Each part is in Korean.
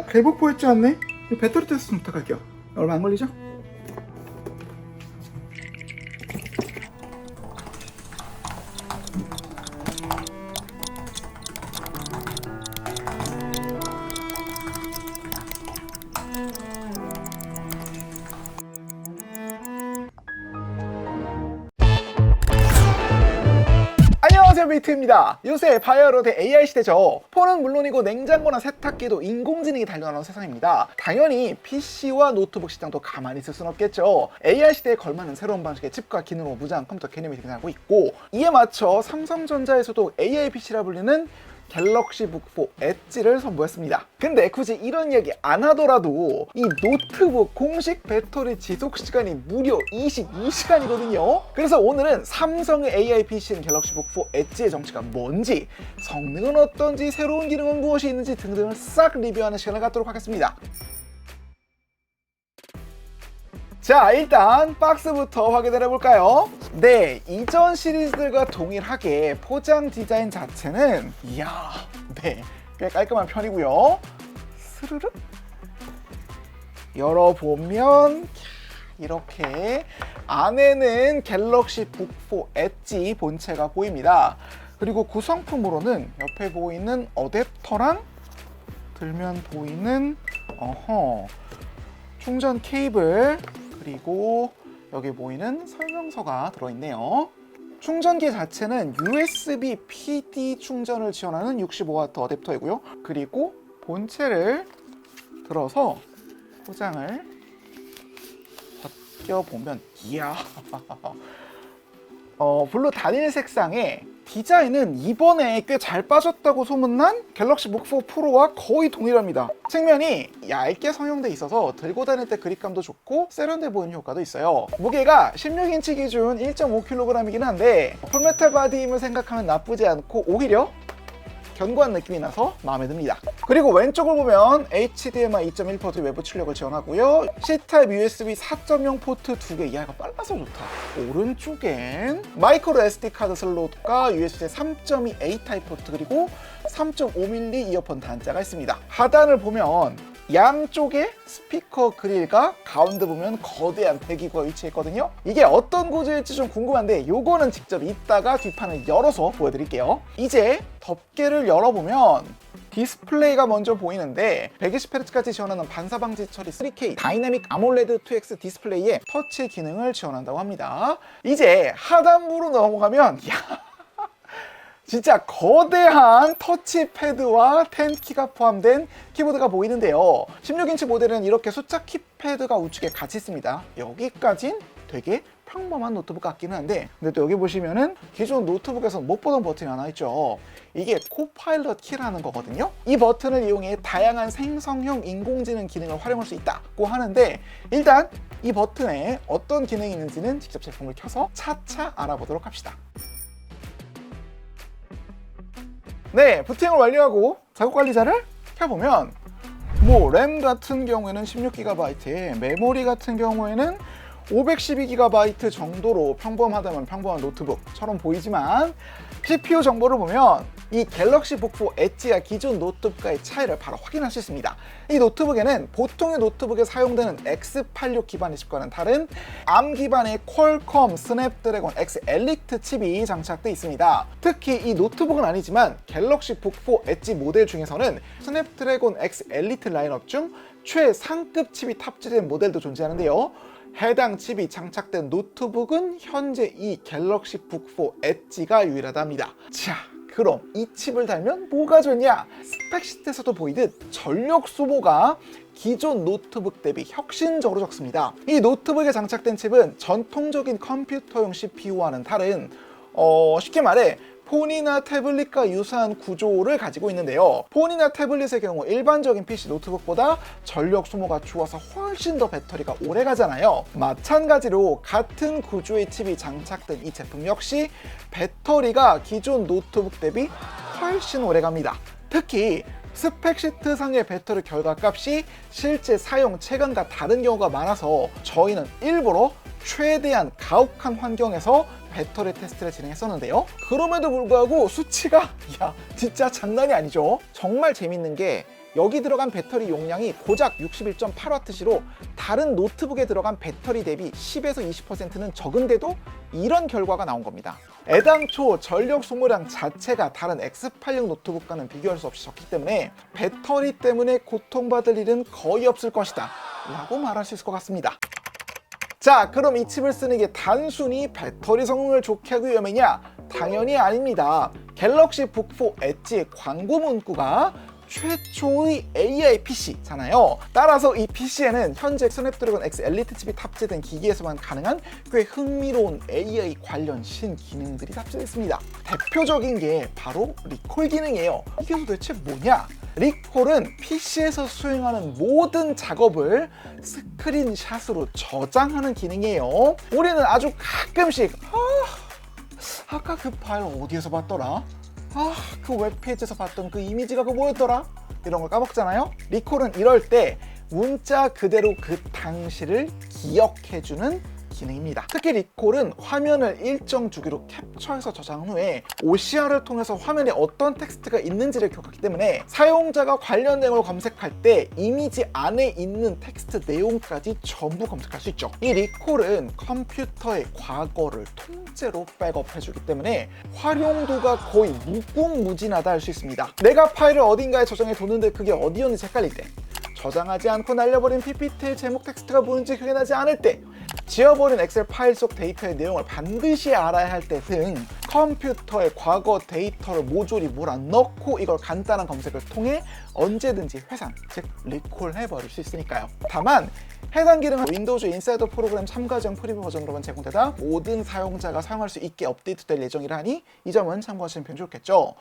개복포 했지 않네? 배터리 테스트 좀 부탁할게요. 얼마 안 걸리죠? 안녕하세요, 메이트입니다. 요새 바이오로드 AI 시대죠. 폰은 물론이고 냉장고나 세탁기도 인공지능이 달려나온 세상입니다. 당연히 PC와 노트북 시장도 가만히 있을 순 없겠죠. AI 시대에 걸맞는 새로운 방식의 칩과 기능으로 무장 컴퓨터 개념이 등장하고 있고, 이에 맞춰 삼성전자에서도 AI PC라 불리는 갤럭시 북4 엣지를 선보였습니다. 근데 굳이 이런 이야기 안 하더라도 이 노트북 공식 배터리 지속 시간이 무려 22시간이거든요. 그래서 오늘은 삼성의 AI PC인 갤럭시 북4 엣지의 정체가 뭔지, 성능은 어떤지, 새로운 기능은 무엇이 있는지 등등을 싹 리뷰하는 시간을 갖도록 하겠습니다. 자, 일단 박스부터 확인을 해볼까요? 네, 이전 시리즈들과 동일하게 포장 디자인 자체는 네, 꽤 깔끔한 편이고요. 스르륵 열어보면 이렇게 안에는 갤럭시 북4 엣지 본체가 보입니다. 그리고 구성품으로는 옆에 보이는 어댑터랑 들면 보이는 충전 케이블, 그리고 여기 보이는 설명서가 들어있네요. 충전기 자체는 USB PD 충전을 지원하는 65W 어댑터이고요. 그리고 본체를 들어서 포장을 벗겨보면 블루 단일 색상에 디자인은 이번에 꽤 잘 빠졌다고 소문난 갤럭시 북4 프로와 거의 동일합니다. 측면이 얇게 성형돼 있어서 들고 다닐 때 그립감도 좋고 세련돼 보이는 효과도 있어요. 무게가 16인치 기준 1.5kg이긴 한데 풀메탈 바디임을 생각하면 나쁘지 않고 오히려 견고한 느낌이 나서 마음에 듭니다. 그리고 왼쪽을 보면 HDMI 2.1포트 외부 출력을 지원하고요. C타입 USB 4.0 포트 2개, 이거 빨라서 좋다. 오른쪽엔 마이크로 SD 카드 슬롯과 USB 3.2 A 타입 포트, 그리고 3.5mm 이어폰 단자가 있습니다. 하단을 보면 양쪽에 스피커 그릴과 가운데 보면 거대한 배기구가 위치했거든요. 이게 어떤 구조일지 좀 궁금한데 요거는 직접 이따가 뒷판을 열어서 보여드릴게요. 이제 덮개를 열어보면 디스플레이가 먼저 보이는데 120Hz까지 지원하는 반사방지 처리 3K 다이내믹 아몰레드 2X 디스플레이에 터치 기능을 지원한다고 합니다. 이제 하단부로 넘어가면 진짜 거대한 터치패드와 10키가 포함된 키보드가 보이는데요. 16인치 모델은 이렇게 숫자 키패드가 우측에 같이 있습니다. 여기까진 되게 평범한 노트북 같기는 한데, 근데 또 여기 보시면은 기존 노트북에서 못 보던 버튼이 하나 있죠. 이게 코파일럿 키라는 거거든요. 이 버튼을 이용해 다양한 생성형 인공지능 기능을 활용할 수 있다고 하는데, 일단 이 버튼에 어떤 기능이 있는지는 직접 제품을 켜서 차차 알아보도록 합시다. 네, 부팅을 완료하고 작업관리자를 켜보면 램 같은 경우에는 16GB, 메모리 같은 경우에는 512GB 정도로 평범하다면 평범한 노트북처럼 보이지만, CPU 정보를 보면 이 갤럭시 북4 엣지와 기존 노트북과의 차이를 바로 확인할 수 있습니다. 이 노트북에는 보통의 노트북에 사용되는 X86 기반의 칩과는 다른 ARM 기반의 퀄컴 스냅드래곤 X 엘리트 칩이 장착되어 있습니다. 특히 이 노트북은 아니지만 갤럭시 북4 엣지 모델 중에서는 스냅드래곤 X 엘리트 라인업 중 최상급 칩이 탑재된 모델도 존재하는데요. 해당 칩이 장착된 노트북은 현재 이 갤럭시 북4 엣지가 유일하답니다. 자, 그럼 이 칩을 달면 뭐가 좋냐? 스펙시트에서도 보이듯 전력 소모가 기존 노트북 대비 혁신적으로 적습니다. 이 노트북에 장착된 칩은 전통적인 컴퓨터용 CPU와는 다른 쉽게 말해 폰이나 태블릿과 유사한 구조를 가지고 있는데요. 폰이나 태블릿의 경우 일반적인 PC 노트북보다 전력 소모가 좋아서 훨씬 더 배터리가 오래 가잖아요. 마찬가지로 같은 구조의 칩이 장착된 이 제품 역시 배터리가 기존 노트북 대비 훨씬 오래 갑니다. 특히 스펙시트상의 배터리 결과값이 실제 사용 체감과 다른 경우가 많아서 저희는 일부러 최대한 가혹한 환경에서 배터리 테스트를 진행했었는데요. 그럼에도 불구하고 수치가 진짜 장난이 아니죠. 정말 재밌는 게 여기 들어간 배터리 용량이 고작 61.8W시로 다른 노트북에 들어간 배터리 대비 10에서 20%는 적은데도 이런 결과가 나온 겁니다. 애당초 전력 소모량 자체가 다른 X86 노트북과는 비교할 수 없이 적기 때문에 배터리 때문에 고통받을 일은 거의 없을 것이다 라고 말할 수 있을 것 같습니다. 자, 그럼 이 칩을 쓰는 게 단순히 배터리 성능을 좋게 하기 위함이냐? 당연히 아닙니다. 갤럭시 북4 엣지의 광고 문구가 최초의 AI PC잖아요. 따라서 이 PC에는 현재 스냅드래곤 X 엘리트 칩이 탑재된 기기에서만 가능한 꽤 흥미로운 AI 관련 신기능들이 탑재되어 있습니다. 대표적인 게 바로 리콜 기능이에요. 이게 도대체 뭐냐? 리콜은 PC에서 수행하는 모든 작업을 스크린샷으로 저장하는 기능이에요. 우리는 아주 가끔씩 아까 그 파일 어디에서 봤더라? 그 웹페이지에서 봤던 그 이미지가 그 뭐였더라? 이런 걸 까먹잖아요. 리콜은 이럴 때 문자 그대로 그 당시를 기억해주는 기능입니다. 특히 리콜은 화면을 일정 주기로 캡처해서 저장한 후에 OCR을 통해서 화면에 어떤 텍스트가 있는지를 기억하기 때문에 사용자가 관련 내용을 검색할 때 이미지 안에 있는 텍스트 내용까지 전부 검색할 수 있죠. 이 리콜은 컴퓨터의 과거를 통째로 백업해주기 때문에 활용도가 거의 무궁무진하다 할 수 있습니다. 내가 파일을 어딘가에 저장해 뒀는데 그게 어디였는지 헷갈릴 때, 저장하지 않고 날려버린 PPT의 제목 텍스트가 뭔지 기억이 나지 않을 때, 지워버린 엑셀 파일 속 데이터의 내용을 반드시 알아야 할 때 등 컴퓨터의 과거 데이터를 모조리 몰아넣고 이걸 간단한 검색을 통해 언제든지 회상, 즉 리콜해버릴 수 있으니까요. 다만 해당 기능은 윈도우즈 인사이더 프로그램 참가형 프리뷰 버전으로만 제공되다 모든 사용자가 사용할 수 있게 업데이트될 예정이라니 이 점은 참고하시면 편 좋겠죠.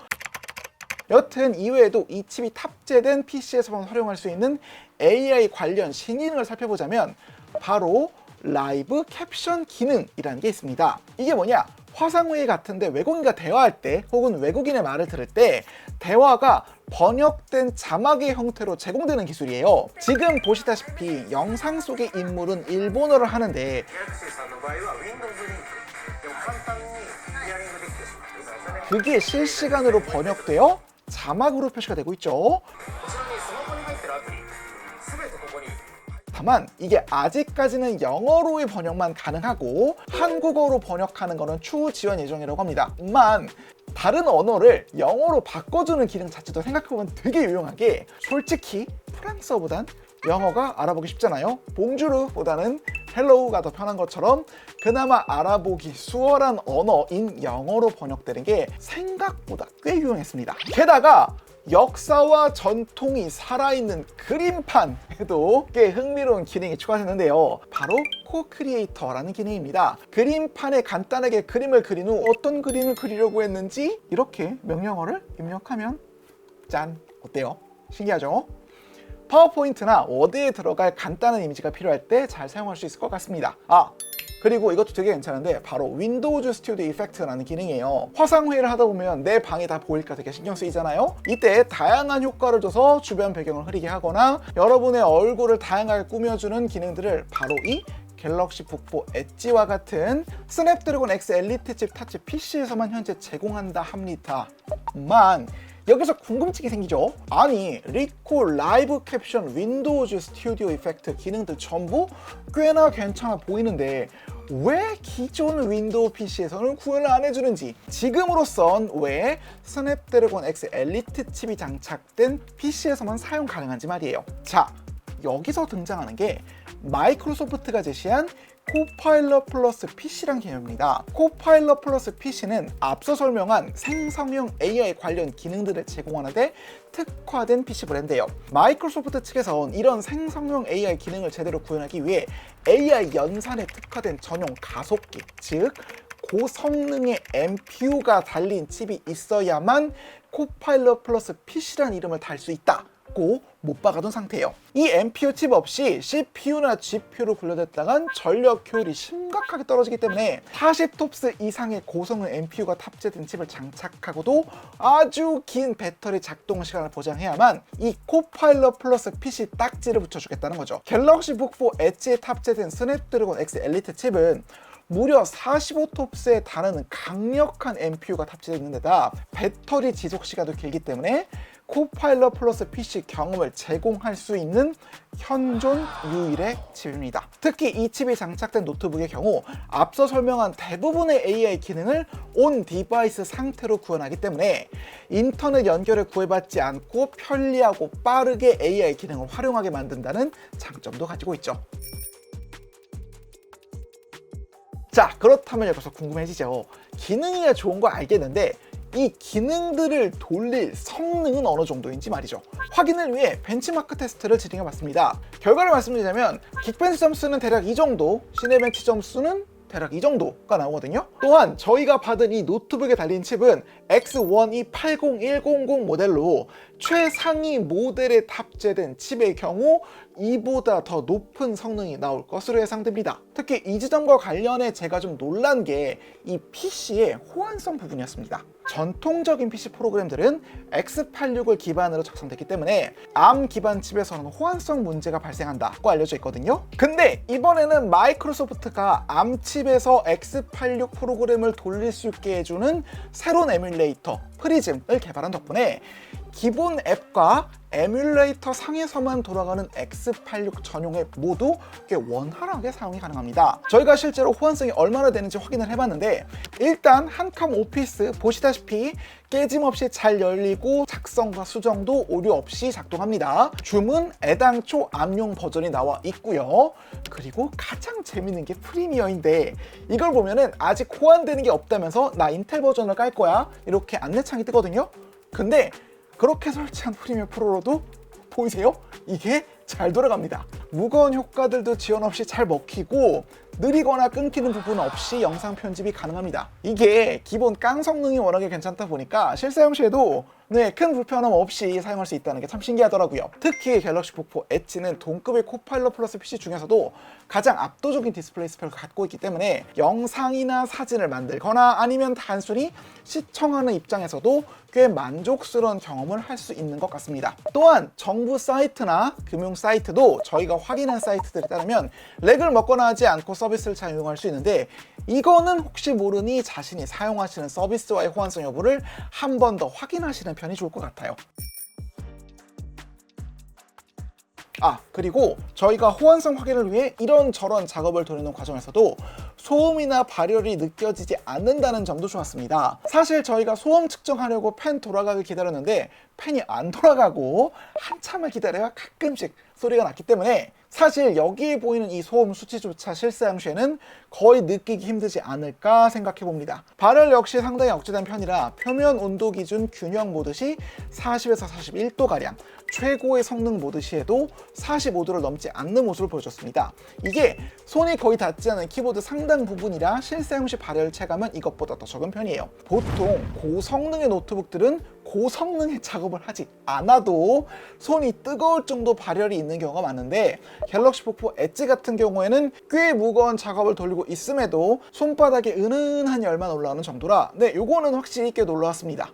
여튼 이외에도 이 칩이 탑재된 PC에서만 활용할 수 있는 AI 관련 신기능을 살펴보자면 바로 라이브 캡션 기능이라는 게 있습니다. 이게 뭐냐? 화상회의 같은데 외국인과 대화할 때 혹은 외국인의 말을 들을 때 대화가 번역된 자막의 형태로 제공되는 기술이에요. 지금 보시다시피 영상 속의 인물은 일본어를 하는데 그게 실시간으로 번역되어 자막으로 표시가 되고 있죠. 다만 이게 아직까지는 영어로의 번역만 가능하고 한국어로 번역하는 거는 추후 지원 예정이라고 합니다. 다른 언어를 영어로 바꿔주는 기능 자체도 생각해보면 되게 유용하게, 솔직히 프랑스어보단 영어가 알아보기 쉽잖아요. 봉주르보다는 헬로우가 더 편한 것처럼 그나마 알아보기 수월한 언어인 영어로 번역되는 게 생각보다 꽤 유용했습니다. 게다가 역사와 전통이 살아있는 그림판에도 꽤 흥미로운 기능이 추가됐는데요. 바로 코크리에이터라는 기능입니다. 그림판에 간단하게 그림을 그린 후 어떤 그림을 그리려고 했는지 이렇게 명령어를 입력하면 짠! 어때요? 신기하죠? 파워포인트나 워드에 들어갈 간단한 이미지가 필요할 때 잘 사용할 수 있을 것 같습니다. 그리고 이것도 되게 괜찮은데 바로 윈도우즈 스튜디오 이펙트라는 기능이에요. 화상회의를 하다 보면 내 방이 다 보일까 되게 신경 쓰이잖아요. 이때 다양한 효과를 줘서 주변 배경을 흐리게 하거나 여러분의 얼굴을 다양하게 꾸며주는 기능들을 바로 이 갤럭시 북4 엣지와 같은 스냅드래곤 X 엘리트 칩 탑재 PC에서만 현재 제공한다 합니다. 여기서 궁금증이 생기죠? 아니, 리콜, 라이브 캡션, 윈도우즈 스튜디오 이펙트 기능들 전부 꽤나 괜찮아 보이는데 왜 기존 윈도우 PC에서는 구현을 안 해주는지, 지금으로선 왜 스냅드래곤 X 엘리트 칩이 장착된 PC에서만 사용 가능한지 말이에요. 자, 여기서 등장하는 게 마이크로소프트가 제시한 코파일럿 플러스 PC란 개념입니다. 코파일럿 플러스 PC는 앞서 설명한 생성형 AI 관련 기능들을 제공하는데 특화된 PC 브랜드예요. 마이크로소프트 측에선 이런 생성형 AI 기능을 제대로 구현하기 위해 AI 연산에 특화된 전용 가속기, 즉 고성능의 NPU가 달린 칩이 있어야만 코파일럿 플러스 PC란 이름을 달 수 있다. 못 박아둔 상태예요. 이 NPU 칩 없이 CPU나 GPU로 분류됐다간 전력 효율이 심각하게 떨어지기 때문에 40톱스 이상의 고성능 NPU가 탑재된 칩을 장착하고도 아주 긴 배터리 작동 시간을 보장해야만 이 코파일럿 플러스 PC 딱지를 붙여주겠다는 거죠. 갤럭시 북4 엣지에 탑재된 스냅드래곤 X 엘리트 칩은 무려 45톱스에 달하는 강력한 NPU가 탑재되어 있는 데다 배터리 지속 시간도 길기 때문에 코파일럿 플러스 PC 경험을 제공할 수 있는 현존 유일의 칩입니다. 특히 이 칩이 장착된 노트북의 경우 앞서 설명한 대부분의 AI 기능을 온 디바이스 상태로 구현하기 때문에 인터넷 연결을 구애받지 않고 편리하고 빠르게 AI 기능을 활용하게 만든다는 장점도 가지고 있죠. 자, 그렇다면 여기서 궁금해지죠. 기능이 좋은 거 알겠는데 이 기능들을 돌릴 성능은 어느 정도인지 말이죠. 확인을 위해 벤치마크 테스트를 진행해봤습니다. 결과를 말씀드리자면 긱벤치 점수는 대략 이 정도, 시네벤치 점수는 대략 이 정도가 나오거든요. 또한 저희가 받은 이 노트북에 달린 칩은 X1E 80100 모델로 최상위 모델에 탑재된 칩의 경우 이보다 더 높은 성능이 나올 것으로 예상됩니다. 특히 이 지점과 관련해 제가 좀 놀란 게 이 PC의 호환성 부분이었습니다. 전통적인 PC 프로그램들은 X86을 기반으로 작성됐기 때문에 ARM 기반 칩에서는 호환성 문제가 발생한다고 알려져 있거든요. 근데 이번에는 마이크로소프트가 ARM 칩에서 X86 프로그램을 돌릴 수 있게 해주는 새로운 에뮬레이터 프리즘을 개발한 덕분에 기본 앱과 에뮬레이터 상에서만 돌아가는 X86 전용 앱 모두 꽤 원활하게 사용이 가능합니다. 저희가 실제로 호환성이 얼마나 되는지 확인을 해봤는데 일단 한컴 오피스 보시다시피 깨짐없이 잘 열리고 작성과 수정도 오류 없이 작동합니다. 줌은 애당초 암용 버전이 나와 있고요. 그리고 가장 재밌는 게 프리미어인데 이걸 보면은 아직 호환되는 게 없다면서 나 인텔 버전을 깔 거야 이렇게 안내창이 뜨거든요. 근데 그렇게 설치한 프리미어 프로로도 보이세요? 이게 잘 돌아갑니다. 무거운 효과들도 지원 없이 잘 먹히고 느리거나 끊기는 부분 없이 영상 편집이 가능합니다. 이게 기본 깡 성능이 워낙에 괜찮다 보니까 실사용 시에도 큰 불편함 없이 사용할 수 있다는 게 참 신기하더라고요. 특히 갤럭시 북4 엣지는 동급의 코파일럿 플러스 PC 중에서도 가장 압도적인 디스플레이 스펙을 갖고 있기 때문에 영상이나 사진을 만들거나 아니면 단순히 시청하는 입장에서도 꽤 만족스러운 경험을 할 수 있는 것 같습니다. 또한 정부 사이트나 금융 사이트도 저희가 확인한 사이트들에 따르면 렉을 먹거나 하지 않고 서비스를 잘 이용할 수 있는데 이거는 혹시 모르니 자신이 사용하시는 서비스와의 호환성 여부를 한 번 더 확인하시는 편이 좋을 것 같아요. 그리고 저희가 호환성 확인을 위해 이런저런 작업을 돌리는 과정에서도 소음이나 발열이 느껴지지 않는다는 점도 좋았습니다. 사실 저희가 소음 측정하려고 팬 돌아가길 기다렸는데 팬이 안 돌아가고 한참을 기다려야 가끔씩 소리가 났기 때문에 사실 여기에 보이는 이 소음 수치조차 실사용 시에는 거의 느끼기 힘들지 않을까 생각해 봅니다. 발열 역시 상당히 억제된 편이라 표면 온도 기준 균형 모드 시 40에서 41도가량, 최고의 성능 모드 시에도 45도를 넘지 않는 모습을 보여줬습니다. 이게 손이 거의 닿지 않은 키보드 상당 부분이라 실사용 시 발열 체감은 이것보다 더 적은 편이에요. 보통 고성능의 노트북들은 고성능의 작업을 하지 않아도 손이 뜨거울 정도 발열이 있는 경우가 많은데 갤럭시 북4 엣지 같은 경우에는 꽤 무거운 작업을 돌리고 있음에도 손바닥에 은은한 열만 올라오는 정도라 요거는 확실히 꽤 놀라웠습니다.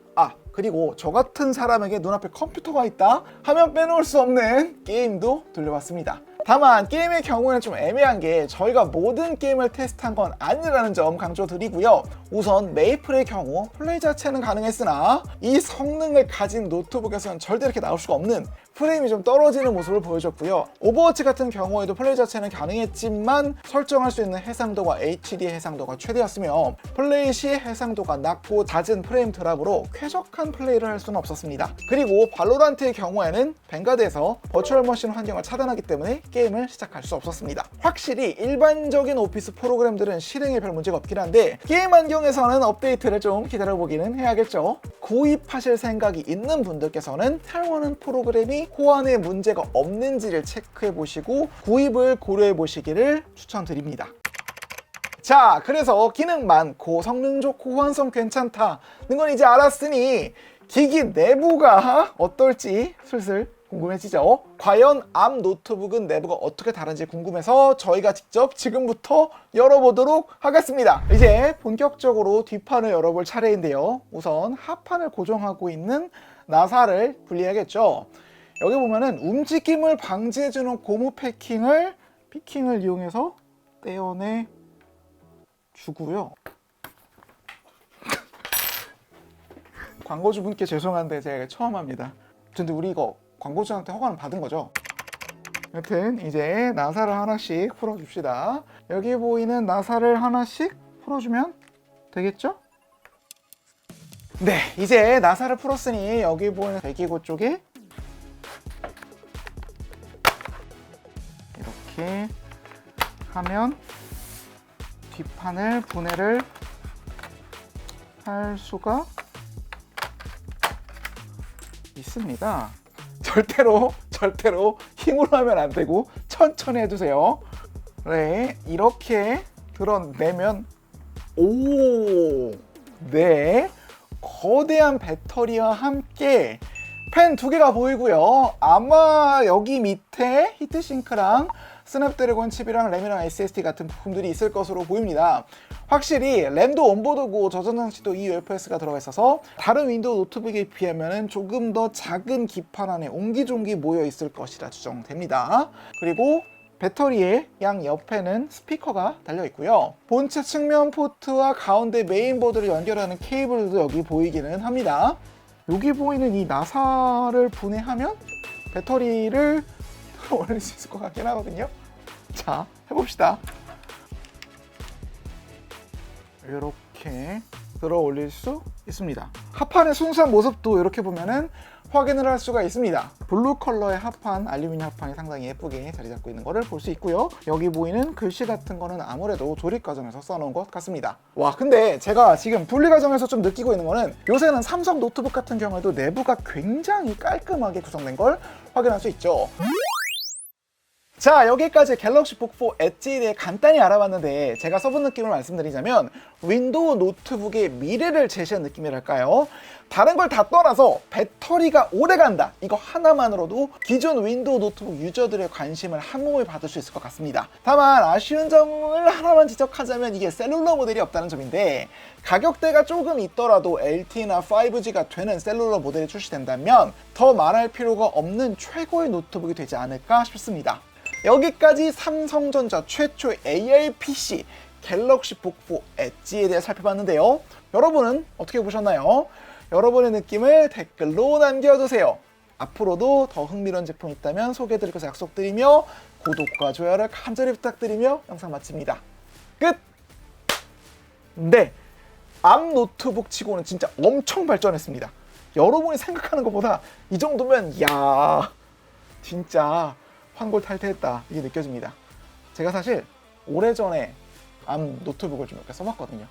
그리고 저 같은 사람에게 눈앞에 컴퓨터가 있다 하면 빼놓을 수 없는 게임도 돌려봤습니다. 다만 게임의 경우에는 좀 애매한 게 저희가 모든 게임을 테스트한 건 아니라는 점 강조드리고요. 우선 메이플의 경우 플레이 자체는 가능했으나 이 성능을 가진 노트북에서는 절대 이렇게 나올 수가 없는 프레임이 좀 떨어지는 모습을 보여줬고요. 오버워치 같은 경우에도 플레이 자체는 가능했지만 설정할 수 있는 해상도와 HD 해상도가 최대였으며 플레이 시 해상도가 낮고 잦은 프레임 드랍으로 쾌적한 플레이를 할 수는 없었습니다. 그리고 발로란트의 경우에는 뱅가드에서 버추얼 머신 환경을 차단하기 때문에 게임을 시작할 수 없었습니다. 확실히 일반적인 오피스 프로그램들은 실행에 별 문제가 없긴 한데 게임 환경에서는 업데이트를 좀 기다려보기는 해야겠죠. 구입하실 생각이 있는 분들께서는 사용하는 프로그램이 호환에 문제가 없는지를 체크해 보시고 구입을 고려해 보시기를 추천드립니다. 자, 그래서 기능 많고 성능 좋고 호환성 괜찮다는 건 이제 알았으니 기기 내부가 어떨지 슬슬 궁금해지죠? 과연 ARM 노트북은 내부가 어떻게 다른지 궁금해서 저희가 직접 지금부터 열어보도록 하겠습니다. 이제 본격적으로 뒷판을 열어볼 차례인데요. 우선 하판을 고정하고 있는 나사를 분리해야겠죠. 여기 보면은 움직임을 방지해주는 고무 패킹을 피킹을 이용해서 떼어내 주고요. 광고주분께 죄송한데 제가 처음 합니다. 근데 우리 이거 광고주한테 허가는 받은 거죠? 여튼 이제 나사를 하나씩 풀어줍시다. 여기 보이는 나사를 하나씩 풀어주면 되겠죠? 네, 이제 나사를 풀었으니 여기 보이는 배기구 쪽에 이렇게 하면 뒷판을 분해를 할 수가 있습니다. 절대로 힘으로 하면 안 되고 천천히 해주세요. 네, 이렇게 드러내면 네, 거대한 배터리와 함께 펜 2개가 보이고요. 아마 여기 밑에 히트싱크랑 스냅드래곤 칩이랑 램이랑 SSD 같은 부품들이 있을 것으로 보입니다. 확실히 램도 온보드고 저전장치도 이 UFS가 들어가 있어서 다른 윈도우 노트북에 비하면 조금 더 작은 기판 안에 옹기종기 모여 있을 것이라 추정됩니다. 그리고 배터리의 양 옆에는 스피커가 달려 있고요. 본체 측면 포트와 가운데 메인보드를 연결하는 케이블도 여기 보이기는 합니다. 여기 보이는 이 나사를 분해하면 배터리를 올릴 수 있을 것 같긴 하거든요. 자, 해봅시다. 이렇게 들어 올릴 수 있습니다. 합판의 순수한 모습도 이렇게 보면은 확인을 할 수가 있습니다. 블루 컬러의 합판, 알루미늄 합판이 상당히 예쁘게 자리 잡고 있는 것을 볼 수 있고요. 여기 보이는 글씨 같은 거는 아무래도 조립 과정에서 써놓은 것 같습니다. 와, 근데 제가 지금 분리 과정에서 좀 느끼고 있는 거는 요새는 삼성 노트북 같은 경우에도 내부가 굉장히 깔끔하게 구성된 걸 확인할 수 있죠. 자, 여기까지 갤럭시 북 4 엣지에 대해 간단히 알아봤는데 제가 써본 느낌을 말씀드리자면 윈도우 노트북의 미래를 제시한 느낌이랄까요? 다른 걸 다 떠나서 배터리가 오래간다, 이거 하나만으로도 기존 윈도우 노트북 유저들의 관심을 한몸에 받을 수 있을 것 같습니다. 다만 아쉬운 점을 하나만 지적하자면 이게 셀룰러 모델이 없다는 점인데, 가격대가 조금 있더라도 LTE나 5G가 되는 셀룰러 모델이 출시된다면 더 말할 필요가 없는 최고의 노트북이 되지 않을까 싶습니다. 여기까지 삼성전자 최초의 AI PC 갤럭시 북 4 엣지에 대해 살펴봤는데요. 여러분은 어떻게 보셨나요? 여러분의 느낌을 댓글로 남겨주세요. 앞으로도 더 흥미로운 제품이 있다면 소개해드릴 것을 약속드리며 구독과 좋아요를 간절히 부탁드리며 영상 마칩니다. 끝! 네, 암 노트북 치고는 진짜 엄청 발전했습니다. 여러분이 생각하는 것보다 이 정도면 야, 진짜 환골탈태했다, 이게 느껴집니다. 제가 사실 오래전에 암 노트북을 좀 몇 개 써봤거든요.